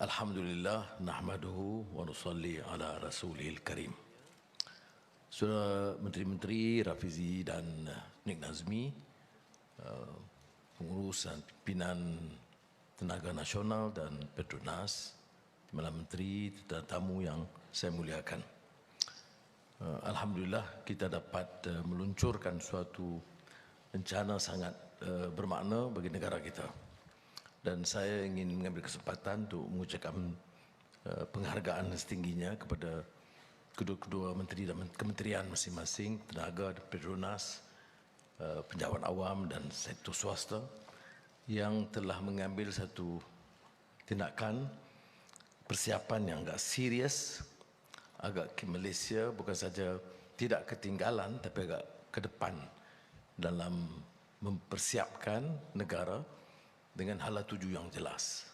Alhamdulillah, nahmaduhu wa nusalli ala rasulil karim. Saudara Menteri-Menteri, Rafizi dan Nik Nazmi, pengurus dan pimpinan Tenaga Nasional dan Petronas, Timbalan Menteri, tetamu yang saya muliakan. Alhamdulillah kita dapat meluncurkan suatu rencana sangat bermakna bagi negara kita. Dan saya ingin mengambil kesempatan untuk mengucapkan penghargaan setingginya kepada kedua-kedua menteri dan kementerian masing-masing, Tenaga, Petronas, penjabat awam dan sektor swasta yang telah mengambil satu tindakan persiapan yang agak serius, agak ke Malaysia bukan saja tidak ketinggalan tapi agak ke depan dalam mempersiapkan negara dengan hala tuju yang jelas.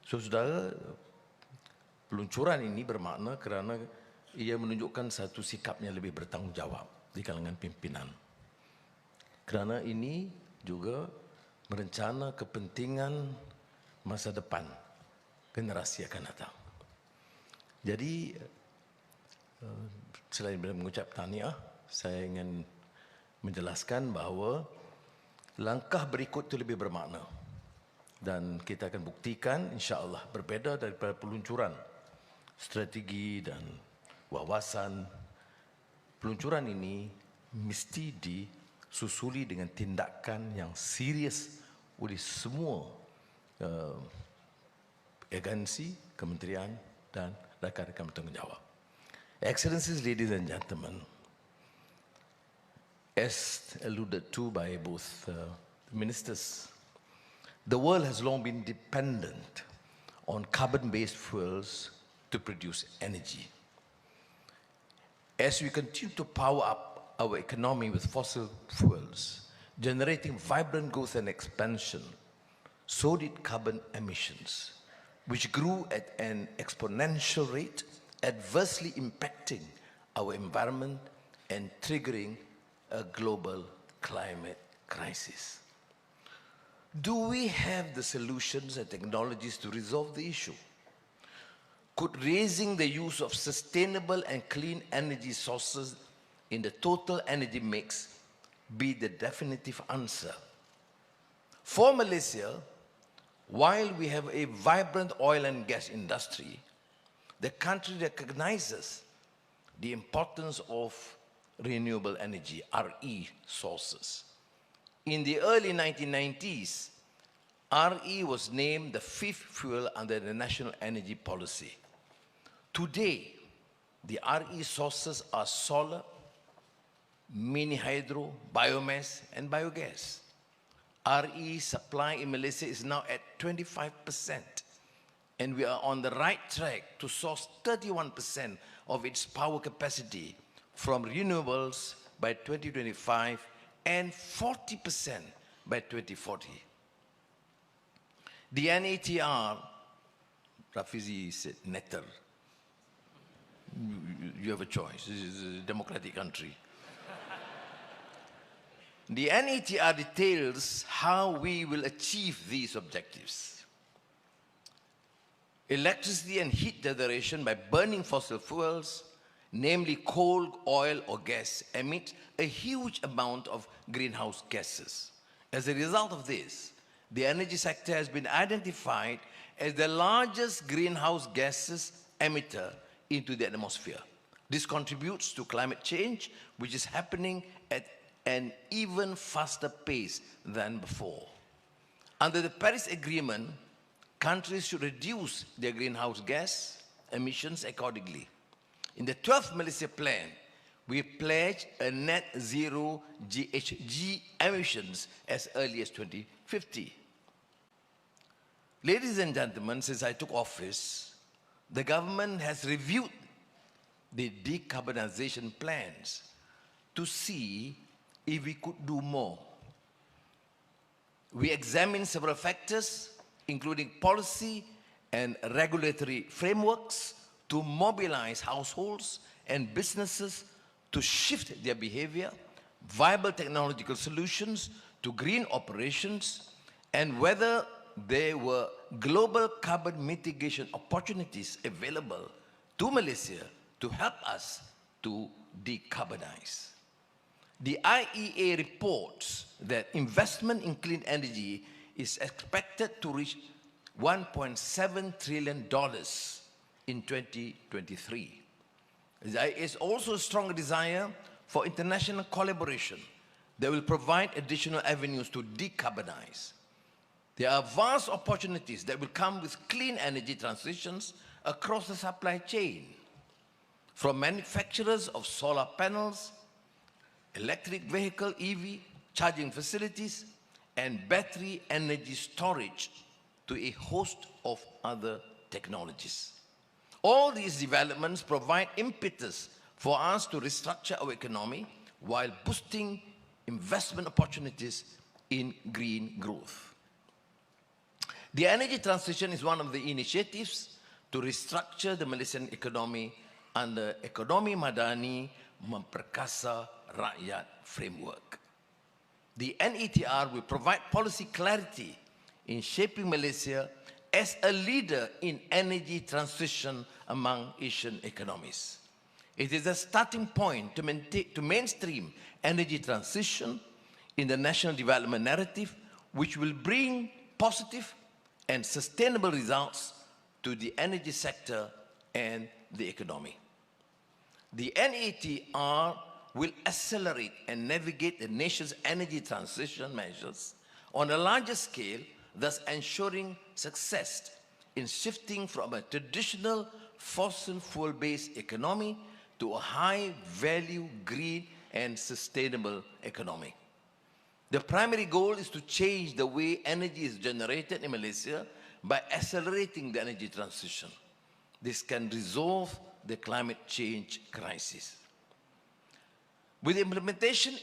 So, saudara, peluncuran ini bermakna kerana ia menunjukkan satu sikapnya lebih bertanggungjawab di kalangan pimpinan. Kerana ini juga merencana kepentingan masa depan generasi akan datang. Jadi, selain mengucap tahniah, saya ingin menjelaskan bahawa langkah berikut itu lebih bermakna. Dan kita akan buktikan insya-Allah berbeza daripada peluncuran strategi dan wawasan. Peluncuran ini mesti disusuli dengan tindakan yang serius oleh semua agensi, kementerian dan rakan-rakan bertanggungjawab. Excellencies, ladies and gentlemen, as alluded to by both ministers, the world has long been dependent on carbon-based fuels to produce energy. As we continue to power up our economy with fossil fuels, generating vibrant growth and expansion, so did carbon emissions, which grew at an exponential rate, adversely impacting our environment and triggering a global climate crisis. Do we have the solutions and technologies to resolve the issue? Could raising the use of sustainable and clean energy sources in the total energy mix be the definitive answer? For Malaysia, while we have a vibrant oil and gas industry, the country recognizes the importance of renewable energy, RE sources. In the early 1990s, RE was named the fifth fuel under the National Energy Policy. Today, the RE sources are solar, mini hydro, biomass, and biogas. RE supply in Malaysia is now at 25%, and we are on the right track to source 31% of its power capacity from renewables by 2025 and 40% by 2040. The NATR, Rafizi said, netter. You have a choice. This is a democratic country. The NATR details how we will achieve these objectives. Electricity and heat generation by burning fossil fuels, namely coal, oil or gas, emit a huge amount of greenhouse gases. As a result of this, the energy sector has been identified as the largest greenhouse gases emitter into the atmosphere. This contributes to climate change, which is happening at an even faster pace than before. Under the Paris Agreement, countries should reduce their greenhouse gas emissions accordingly. In the 12th Malaysia Plan, we pledged a net zero GHG emissions as early as 2050. Ladies and gentlemen, since I took office, the government has reviewed the decarbonization plans to see if we could do more. We examined several factors, including policy and regulatory frameworks, to mobilize households and businesses to shift their behavior, viable technological solutions to green operations, and whether there were global carbon mitigation opportunities available to Malaysia to help us to decarbonize. The IEA reports that investment in clean energy is expected to reach $1.7 trillion in 2023. There is also a strong desire for international collaboration that will provide additional avenues to decarbonize. There are vast opportunities that will come with clean energy transitions across the supply chain, from manufacturers of solar panels, electric vehicle EV charging facilities, and battery energy storage to a host of other technologies. All these developments provide impetus for us to restructure our economy while boosting investment opportunities in green growth. The energy transition is one of the initiatives to restructure the Malaysian economy under Ekonomi Madani Memperkasa Rakyat framework. The NETR will provide policy clarity in shaping Malaysia as a leader in energy transition among Asian economies. It is a starting point to mainstream energy transition in the national development narrative, which will bring positive and sustainable results to the energy sector and the economy. The NETR will accelerate and navigate the nation's energy transition measures on a larger scale, thus ensuring success in shifting from a traditional fossil fuel-based economy to a high-value, green, and sustainable economy. The primary goal is to change the way energy is generated in Malaysia by accelerating the energy transition. This can resolve the climate change crisis. With the implementation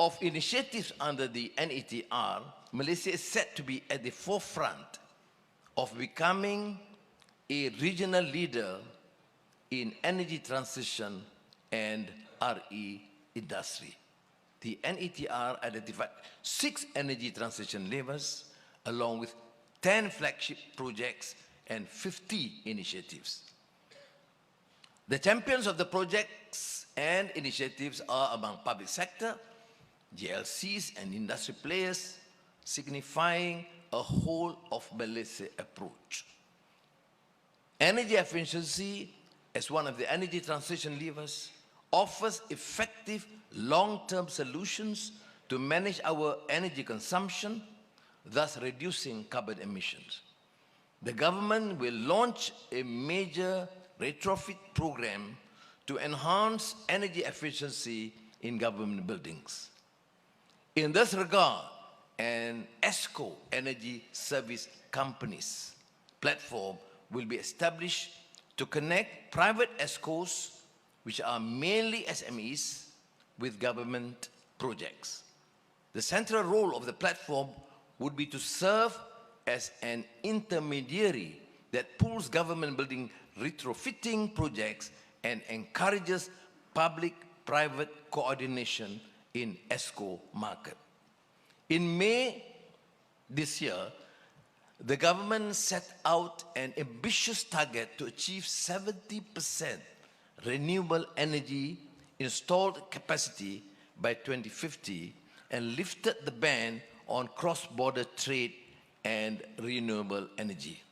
of initiatives under the NETR, Malaysia is set to be at the forefront of becoming a regional leader in energy transition and RE industry. The NETR identified 6 energy transition levers, along with 10 flagship projects and 50 initiatives. The champions of the projects and initiatives are among public sector, GLCs and industry players, signifying a whole of Malaysia approach. Energy efficiency, as one of the energy transition levers, offers effective long-term solutions to manage our energy consumption, thus reducing carbon emissions. The government will launch a major retrofit program to enhance energy efficiency in government buildings. In this regard, an ESCO energy service companies platform will be established to connect private ESCOs, which are mainly SMEs, with government projects. The central role of the platform would be to serve as an intermediary that pools government building retrofitting projects and encourages public-private coordination in ESCO market. In May this year, the government set out an ambitious target to achieve 70% renewable energy installed capacity by 2050 and lifted the ban on cross-border trade and renewable energy.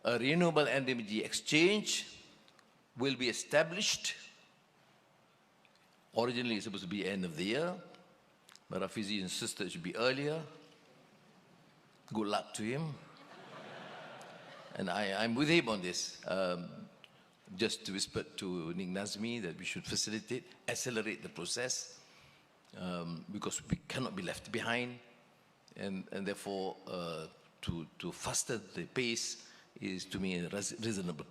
A renewable energy exchange will be established. Originally, it's supposed to be end of the year, but Rafizi insisted it should be earlier. Good luck to him. And I'm with him on this. Just whispered to Ning Nazmi that we should facilitate, accelerate the process, because we cannot be left behind, and therefore to faster the pace is, to me, a reasonable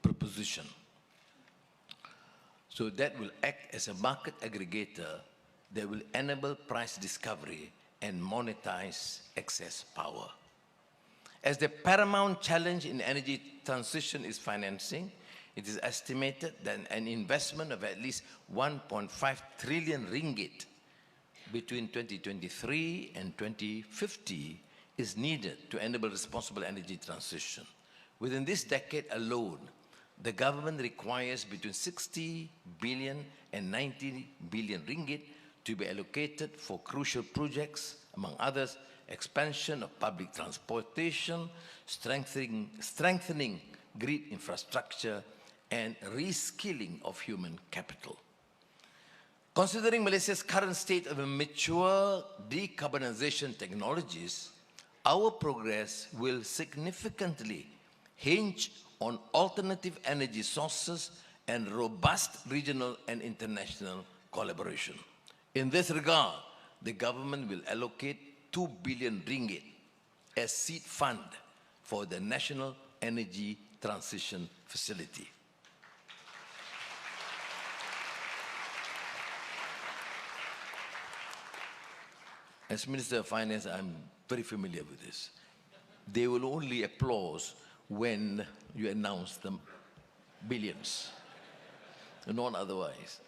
proposition. So that will act as a market aggregator that will enable price discovery and monetize excess power. As the paramount challenge in energy transition is financing, it is estimated that an investment of at least 1.5 trillion ringgit between 2023 and 2050 is needed to enable responsible energy transition. Within this decade alone, the government requires between 60 billion and 90 billion ringgit to be allocated for crucial projects, among others, expansion of public transportation, strengthening grid infrastructure, and reskilling of human capital. Considering Malaysia's current state of mature decarbonization technologies, our progress will significantly hinge on alternative energy sources and robust regional and international collaboration. In this regard, the government will allocate 2 billion ringgit as seed fund for the National Energy Transition Facility. As Minister of Finance, I'm very familiar with this. They will only applause when you announce the billions, not otherwise.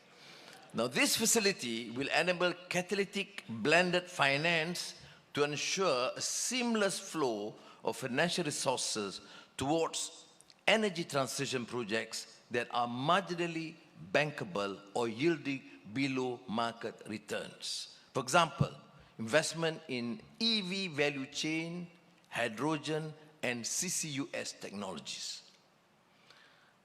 Now, this facility will enable catalytic blended finance to ensure a seamless flow of financial resources towards energy transition projects that are marginally bankable or yielding below market returns. For example, investment in EV value chain, hydrogen, and CCUS technologies.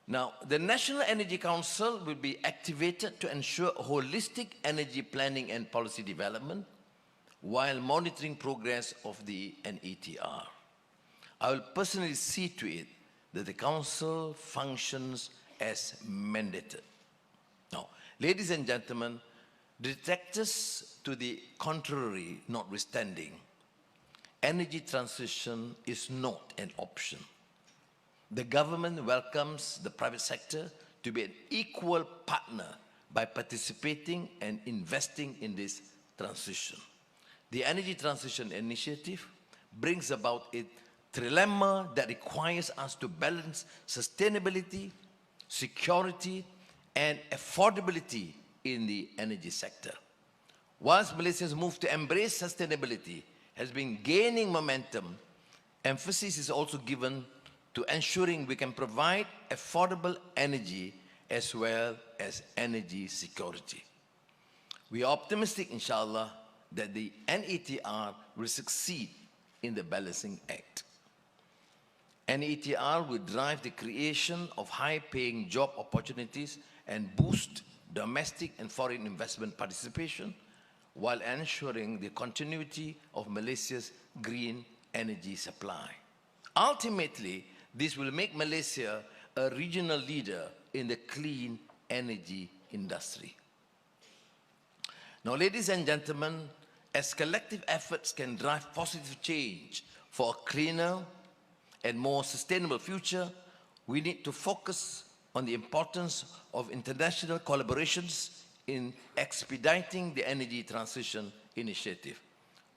Now, the National Energy Council will be activated to ensure holistic energy planning and policy development while monitoring progress of the NETR. I will personally see to it that the Council functions as mandated. Now, ladies and gentlemen, detractors to the contrary notwithstanding, energy transition is not an option. The government welcomes the private sector to be an equal partner by participating and investing in this transition. The Energy Transition Initiative brings about a trilemma that requires us to balance sustainability, security, and affordability in the energy sector. Whilst Malaysia's move to embrace sustainability has been gaining momentum, emphasis is also given to ensuring we can provide affordable energy as well as energy security. We are optimistic, inshallah, that the NETR will succeed in the balancing act. NETR will drive the creation of high-paying job opportunities and boost domestic and foreign investment participation while ensuring the continuity of Malaysia's green energy supply. Ultimately, this will make Malaysia a regional leader in the clean energy industry. Now, ladies and gentlemen, as collective efforts can drive positive change for a cleaner and more sustainable future, we need to focus on the importance of international collaborations in expediting the energy transition initiative.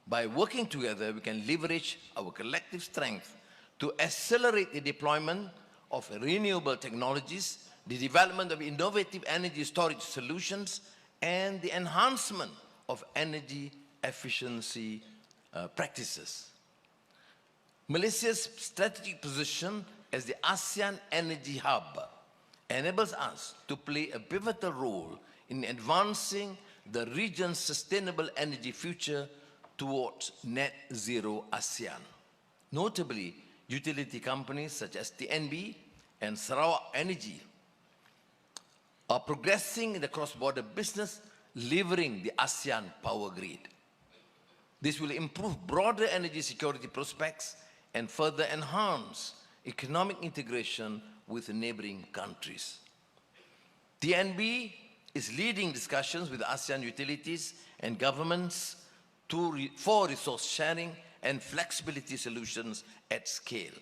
By working together, we can leverage our collective strength to accelerate the deployment of renewable technologies, the development of innovative energy storage solutions, and the enhancement of energy efficiency practices. Malaysia's strategic position as the ASEAN Energy Hub enables us to play a pivotal role in advancing the region's sustainable energy future towards net zero ASEAN. Notably, utility companies such as TNB and Sarawak Energy are progressing in the cross-border business, leveraging the ASEAN power grid. This will improve broader energy security prospects and further enhance economic integration with neighboring countries. TNB is leading discussions with ASEAN utilities and governments for resource sharing and flexibility solutions at scale.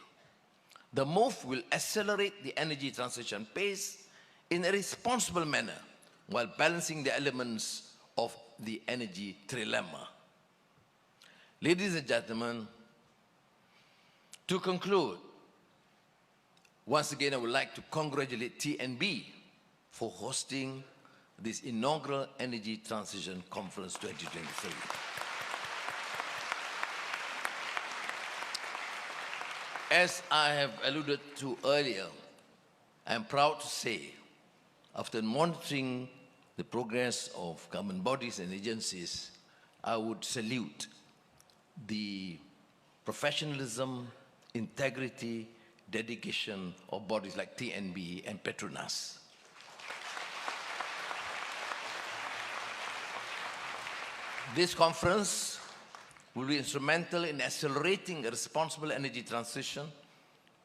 The move will accelerate the energy transition pace in a responsible manner while balancing the elements of the energy trilemma. Ladies and gentlemen, to conclude, once again, I would like to congratulate TNB for hosting this inaugural Energy Transition Conference 2023. As I have alluded to earlier, I am proud to say, after monitoring the progress of government bodies and agencies, I would salute the professionalism, integrity, dedication of bodies like TNB and Petronas. This conference will be instrumental in accelerating a responsible energy transition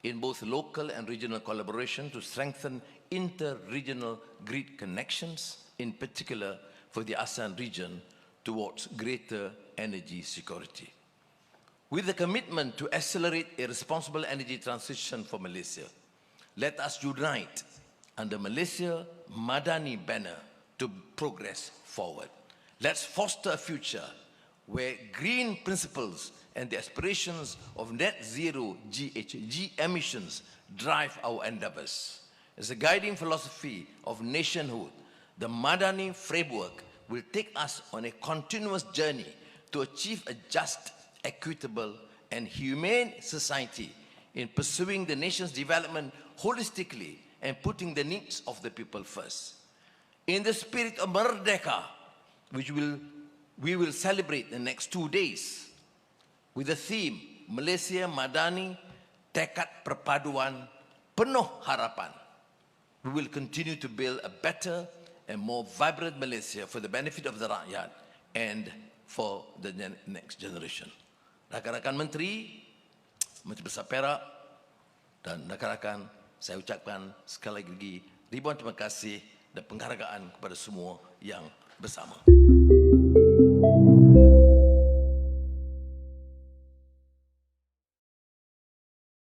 in both local and regional collaboration to strengthen inter-regional grid connections, in particular for the ASEAN region, towards greater energy security. With the commitment to accelerate a responsible energy transition for Malaysia, let us unite under Malaysia Madani banner to progress forward. Let's foster a future where green principles and the aspirations of net zero GHG emissions drive our endeavors. As a guiding philosophy of nationhood, the Madani framework will take us on a continuous journey to achieve a just, equitable, and humane society in pursuing the nation's development holistically and putting the needs of the people first. In the spirit of Merdeka, which we will celebrate the next 2 days with the theme Malaysia Madani Tekad Perpaduan Penuh Harapan. We will continue to build a better and more vibrant Malaysia for the benefit of the rakyat and for the next generation. Rakan-rakan Menteri, Menteri Besar Perak dan rakan-rakan, saya ucapkan sekali lagi ribuan terima kasih dan penghargaan kepada semua yang bersama.